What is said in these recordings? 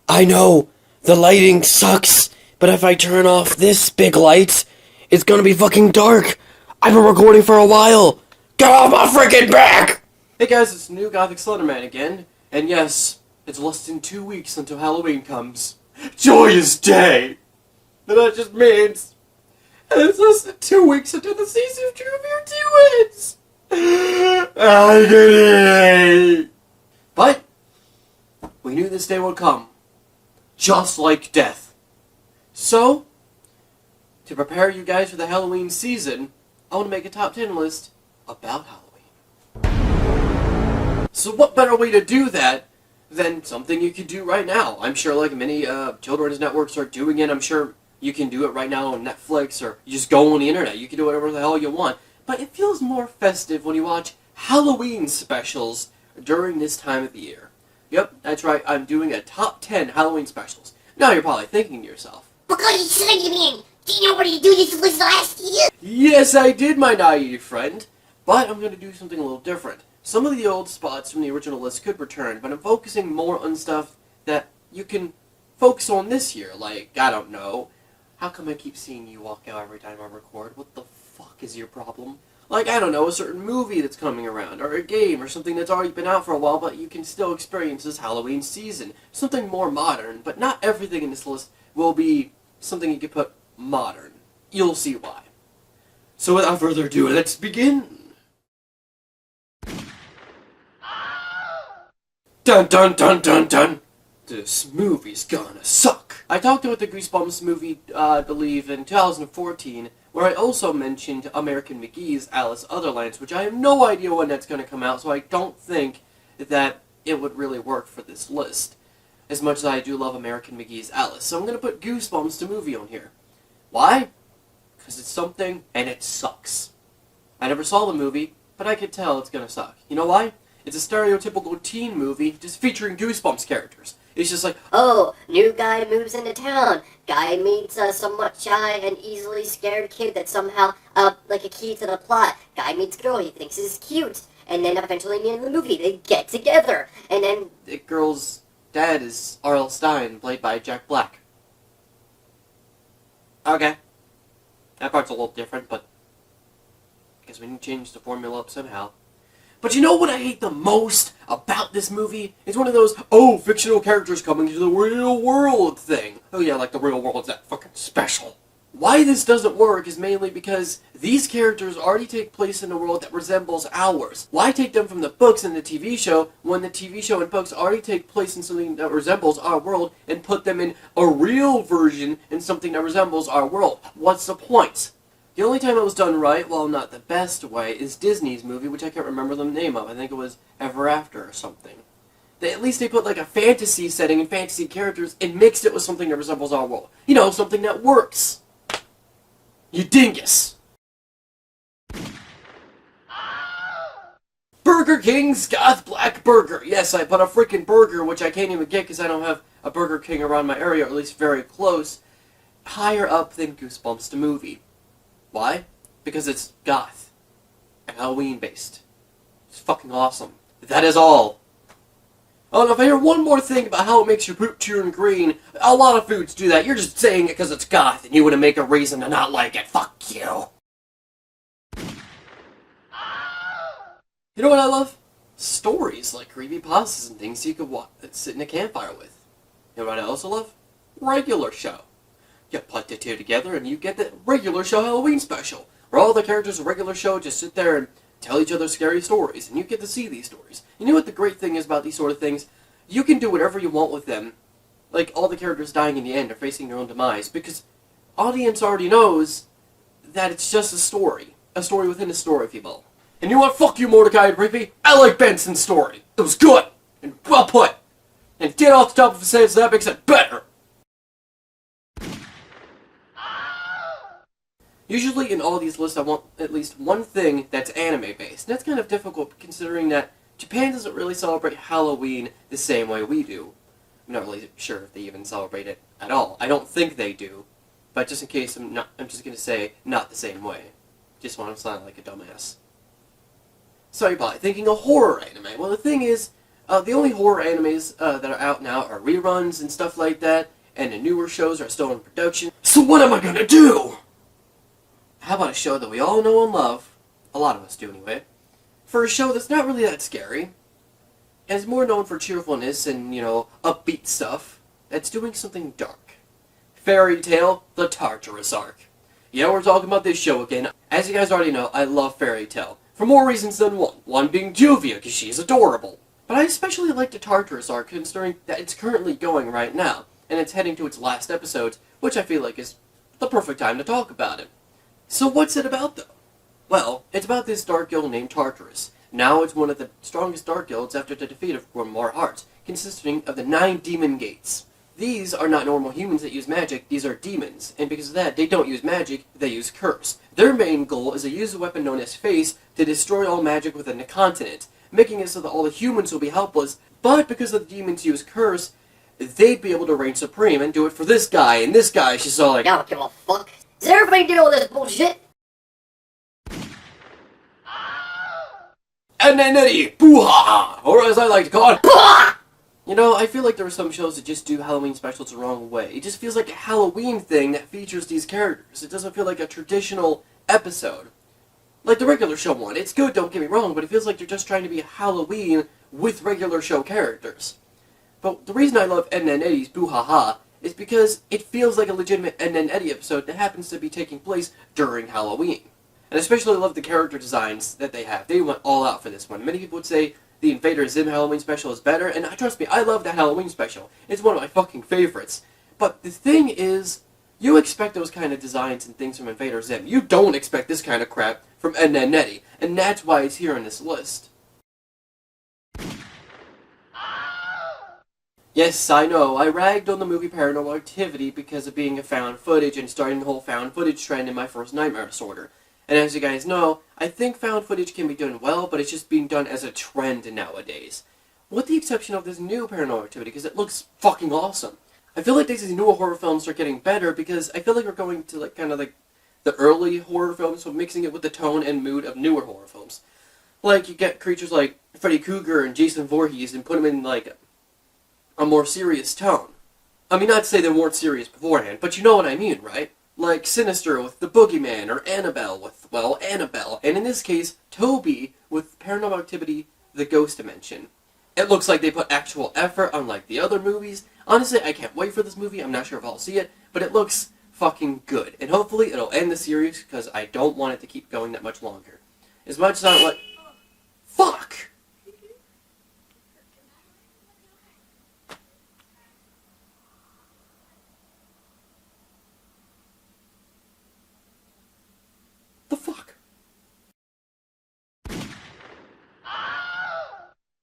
I know, the lighting sucks, but if I turn off this big light, it's gonna be fucking dark. I've been recording for a while. Get off my freaking back! Hey guys, it's New Gothic Slenderman again, and yes, it's less than 2 weeks until Halloween comes. Joyous day! And that just means it's less than 2 weeks until the season of True Fear 2 ends! Agony! But, we knew this day would come. Just like death. So, to prepare you guys for the Halloween season, I want to make a top 10 list about Halloween. So what better way to do that than something you could do right now? I'm sure like many children's networks are doing it. I'm sure you can do it right now on Netflix, or you just go on the internet. You can do whatever the hell you want. But it feels more festive when you watch Halloween specials during this time of the year. Yep, that's right. I'm doing a top 10 Halloween specials. Now you're probably thinking to yourself, Because Slenderman, do you know what you do this list last year? yes, I did, my naive friend. But I'm going to do something a little different. Some of the old spots from the original list could return, but I'm focusing more on stuff that you can focus on this year. Like, I don't know, how come I keep seeing you walk out every time I record? What the fuck is your problem? Like, I don't know, a certain movie that's coming around, or a game, or something that's already been out for a while, but you can still experience this Halloween season. Something more modern, but not everything in this list will be something you can put modern. You'll see why. So without further ado, let's begin! Dun dun dun dun dun! This movie's gonna suck! I talked about the Goosebumps movie, I believe, in 2014, where I also mentioned American McGee's Alice Otherlands, which I have no idea when that's gonna come out, so I don't think that it would really work for this list, as much as I do love American McGee's Alice. So I'm gonna put Goosebumps the movie on here. Why? Because it's something, and it sucks. I never saw the movie, but I could tell it's gonna suck. You know why? It's a stereotypical teen movie, just featuring Goosebumps characters. It's just like, Oh, new guy moves into town. Guy meets a somewhat shy and easily scared kid that's somehow, like a key to the plot. Guy meets girl he thinks is cute. And then eventually, in the end of the movie, they get together. And then... the girl's dad is R.L. Stine, played by Jack Black. Okay. That part's a little different, but I guess we need to change the formula up somehow. But you know what I hate the most about this movie? It's one of those, oh, fictional characters coming to the real world thing. Oh yeah, like the real world's that fucking special. Why this doesn't work is mainly because these characters already take place in a world that resembles ours. Why take them from the books and the TV show when the TV show and books already take place in something that resembles our world and put them in a real version in something that resembles our world? What's the point? The only time it was done right, while not the best way, is Disney's movie, which I can't remember the name of. I think it was Ever After or something. At least they put like a fantasy setting and fantasy characters and mixed it with something that resembles our world. You know, something that works. You dingus. Burger King's Goth Black Burger. Yes, I put a freaking burger, which I can't even get because I don't have a Burger King around my area, or at least very close, higher up than Goosebumps the movie. Why? Because it's goth and Halloween based. It's fucking awesome. That is all. Oh, and if I hear one more thing about how it makes your poop turn green, a lot of foods do that. You're just saying it because it's goth and you wouldn't make a reason to not like it. Fuck you. You know what I love? Stories like creepypastas and things you could sit in a campfire with. You know what I also love? Regular show. You put the two together and you get the regular show Halloween special, where all the characters of regular show just sit there and tell each other scary stories, and you get to see these stories. You know what the great thing is about these sort of things? You can do whatever you want with them, like all the characters dying in the end or facing their own demise, because audience already knows that it's just a story within a story, if you will. And you know what? Fuck you, Mordecai and Rigby. I like Benson's story. It was good and well put, and get off the top of his head, so that makes it better. Usually in all these lists I want at least one thing that's anime-based, and that's kind of difficult considering that Japan doesn't really celebrate Halloween the same way we do. I'm not really sure if they even celebrate it at all. I don't think they do, but just in case I'm just going to say not the same way. Just want to sound like a dumbass. So you're probably thinking a horror anime. Well, the thing is, The only horror animes that are out now are reruns and stuff like that, and the newer shows are still in production. So what am I gonna do? How about a show that we all know and love, a lot of us do anyway, for a show that's not really that scary, and is more known for cheerfulness and, upbeat stuff, that's doing something dark. Fairy Tale, the Tartarus Arc. Yeah, we're talking about this show again. As you guys already know, I love Fairy Tale, for more reasons than one. One being Juvia, because she's adorable. But I especially like the Tartarus Arc, considering that it's currently going right now, and it's heading to its last episode, which I feel like is the perfect time to talk about it. So what's it about, though? Well, it's about this dark guild named Tartarus. Now it's one of the strongest dark guilds after the defeat of Grimoire Hearts, consisting of the 9 demon gates. These are not normal humans that use magic, these are demons, and because of that, they don't use magic, they use curse. Their main goal is to use a weapon known as Face to destroy all magic within the continent, making it so that all the humans will be helpless, but because the demons use curse, they'd be able to reign supreme and do it for this guy, and this guy, she's all like, I don't give a fuck. Does everybody do all this bullshit? and then Eddie, boo-ha-ha, or as I like to call it, boo-ha! I feel like there are some shows that just do Halloween specials the wrong way. It just feels like a Halloween thing that features these characters. It doesn't feel like a traditional episode. Like the regular show one. It's good, don't get me wrong, but it feels like they're just trying to be Halloween with regular show characters. But the reason I love Ed and Eddie's Boo-Ha-Ha is because it feels like a legitimate Ed and Eddie episode that happens to be taking place during Halloween. And I especially love the character designs that they have. They went all out for this one. Many people would say the Invader Zim Halloween special is better, and trust me, I love that Halloween special. It's one of my fucking favorites. But the thing is, you expect those kind of designs and things from Invader Zim. You don't expect this kind of crap from Ed and Eddie, and that's why it's here on this list. Yes, I know, I ragged on the movie Paranormal Activity because of being a found footage and starting the whole found footage trend in my first nightmare disorder. And as you guys know, I think found footage can be done well, but it's just being done as a trend nowadays. With the exception of this new Paranormal Activity, because it looks fucking awesome. I feel like these newer horror films are getting better because I feel like we're going to the early horror films, so mixing it with the tone and mood of newer horror films. Like, you get creatures like Freddy Krueger and Jason Voorhees and put them in, a more serious tone. I mean, not to say they weren't serious beforehand, but you know what I mean, right? Like Sinister with the Boogeyman, or Annabelle with, Annabelle. And in this case, Toby with Paranormal Activity, The Ghost Dimension. It looks like they put actual effort, unlike the other movies. Honestly, I can't wait for this movie. I'm not sure if I'll see it, but it looks fucking good. And hopefully it'll end the series, because I don't want it to keep going that much longer. As much as I want... Fuck! The fuck?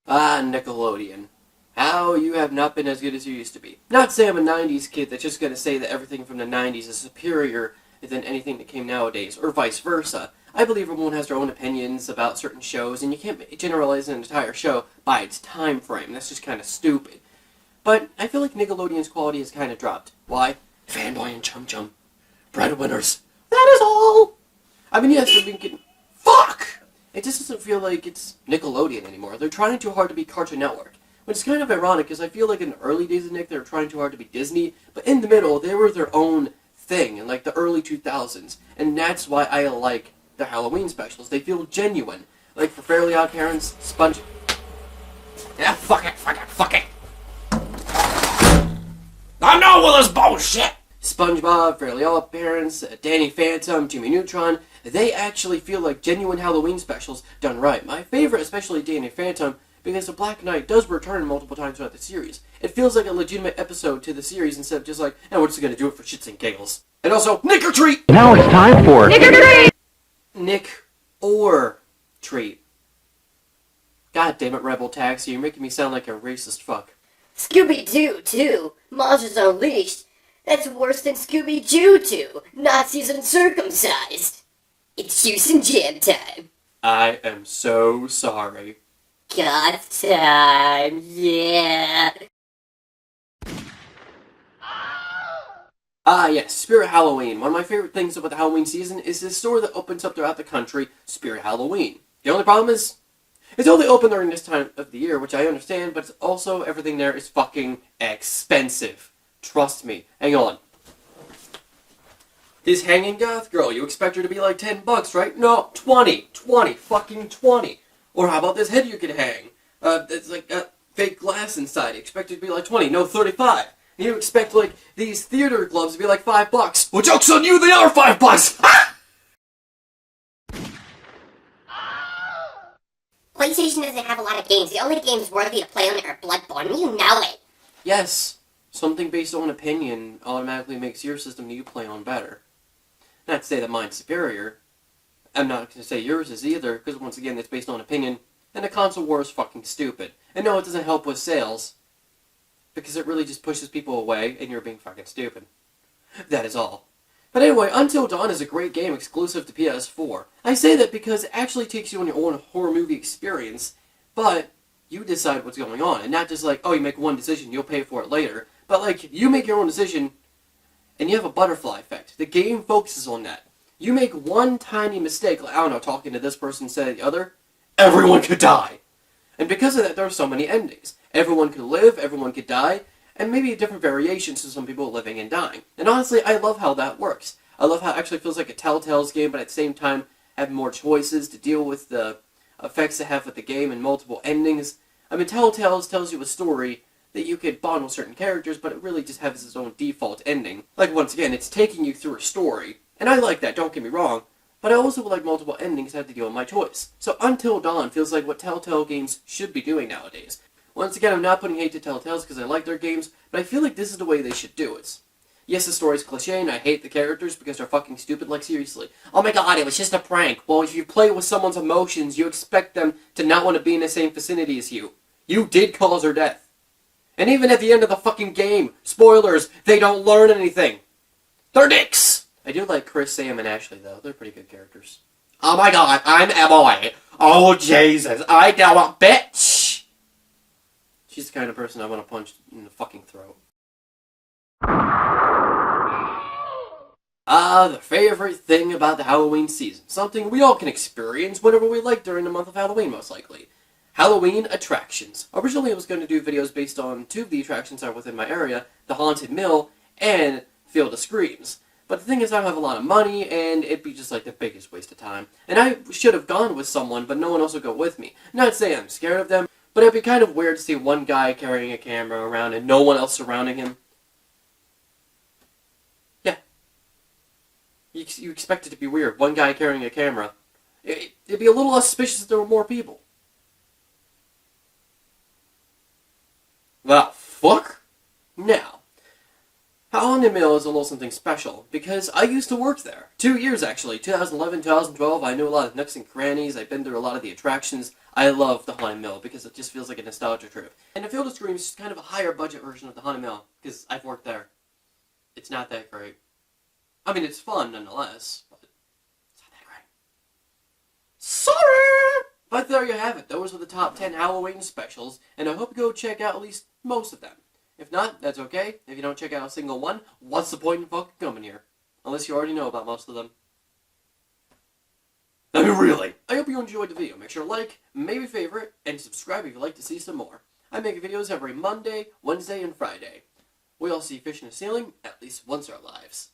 Ah, Nickelodeon. How you have not been as good as you used to be. Not to say I'm a 90s kid that's just gonna say that everything from the 90s is superior than anything that came nowadays, or vice versa. I believe everyone has their own opinions about certain shows, and you can't generalize an entire show by its time frame. That's just kind of stupid. But I feel like Nickelodeon's quality has kind of dropped. Why? Fanboy and Chum Chum. Breadwinners. That is all! I mean, yes, they've been getting... Fuck! It just doesn't feel like it's Nickelodeon anymore. They're trying too hard to be Cartoon Network. Which is kind of ironic, because I feel like in the early days of Nick, they were trying too hard to be Disney, but in the middle, they were their own thing in, the early 2000s. And that's why I like the Halloween specials. They feel genuine. Like, for Fairly Odd Parents, Sponge... Yeah, fuck it! I'm done with this bullshit! SpongeBob, Fairly Odd Parents, Danny Phantom, Jimmy Neutron, they actually feel like genuine Halloween specials done right. My favorite, especially Danny Phantom, because the Black Knight does return multiple times throughout the series. It feels like a legitimate episode to the series instead of just like, we're just gonna do it for shits and giggles. And also, Nick or Treat! Now it's time for Nick or Treat! Nick or Treat. God damn it, Rebel Taxi, you're making me sound like a racist fuck. Scooby-Doo, too. Monsters Unleashed. That's worse than Scooby-Doo 2. Nazis uncircumcised. It's juice and jam time. I am so sorry. Goth time, yeah. Ah, yes, Spirit Halloween. One of my favorite things about the Halloween season is this store that opens up throughout the country, Spirit Halloween. The only problem is, It's only open during this time of the year, which I understand, but it's also everything there is fucking expensive. Trust me. Hang on. This hanging goth girl, you expect her to be like $10, right? No, 20. 20. Fucking 20. Or how about this head you could hang? It's like fake glass inside. You expect it to be like 20. No, 35. And you expect like these theater gloves to be like $5. Well, joke's on you, they are $5! Ha! PlayStation doesn't have a lot of games. The only games worthy to play on it are Bloodborne. You know it. Yes, something based on opinion automatically makes your system that you play on better. Not to say that mine's superior. I'm not going to say yours is either, because once again, it's based on opinion, and the console war is fucking stupid. And no, it doesn't help with sales, because it really just pushes people away, and you're being fucking stupid. That is all. But anyway, Until Dawn is a great game exclusive to PS4. I say that because it actually takes you on your own horror movie experience, but you decide what's going on, and not just like, oh, you make one decision, you'll pay for it later. But like, you make your own decision, and you have a butterfly effect. The game focuses on that. You make one tiny mistake, like, I don't know, talking to this person instead of the other, everyone could die. And because of that, there are so many endings. Everyone could live, everyone could die, and maybe different variations to some people living and dying. And honestly, I love how that works. I love how it actually feels like a Telltale's game, but at the same time, having more choices to deal with the effects it have with the game and multiple endings. I mean, Telltale's tells you a story that you could bond with certain characters, but it really just has its own default ending. Like, once again, it's taking you through a story. And I like that, don't get me wrong. But I also would like multiple endings to have to deal with my choice. So Until Dawn feels like what Telltale games should be doing nowadays. Once again, I'm not putting hate to Telltale's because I like their games, but I feel like this is the way they should do it. Yes, the story's cliché, and I hate the characters because they're fucking stupid, like seriously. Oh my god, it was just a prank. Well, if you play with someone's emotions, you expect them to not want to be in the same vicinity as you. You did cause her death. And even at the end of the fucking game, spoilers, they don't learn anything. They're dicks! I do like Chris, Sam, and Ashley, though. They're pretty good characters. Oh my god, I'm Emily. Oh, Jesus, I know a bitch! She's the kind of person I want to punch in the fucking throat. The favorite thing about the Halloween season. Something we all can experience whenever we like during the month of Halloween, most likely. Halloween attractions. Originally, I was going to do videos based on two of the attractions that are within my area, the Haunted Mill and Field of Screams. But the thing is, I don't have a lot of money, and it'd be just like the biggest waste of time. And I should have gone with someone, but no one else would go with me. Not saying I'm scared of them, but it'd be kind of weird to see one guy carrying a camera around and no one else surrounding him. Yeah. You expect it to be weird. One guy carrying a camera. It'd be a little less suspicious if there were more people. The fuck? Now, Haunted Mill is a little something special, because I used to work there. 2 years, actually. 2011, 2012, I knew a lot of nooks and crannies, I've been through a lot of the attractions. I love the Haunted Mill, because it just feels like a nostalgia trip. And the Field of Screams is kind of a higher budget version of the Haunted Mill, because I've worked there. It's not that great. I mean, it's fun, nonetheless, but it's not that great. Sorry! But there you have it. Those are the top 10 Halloween specials, and I hope you go check out at least most of them. If not, that's okay. If you don't check out a single one, what's the point in fucking coming here? Unless you already know about most of them. I mean, really. I hope you enjoyed the video. Make sure to like, maybe favorite, and subscribe if you'd like to see some more. I make videos every Monday, Wednesday, and Friday. We all see fish in the ceiling at least once in our lives.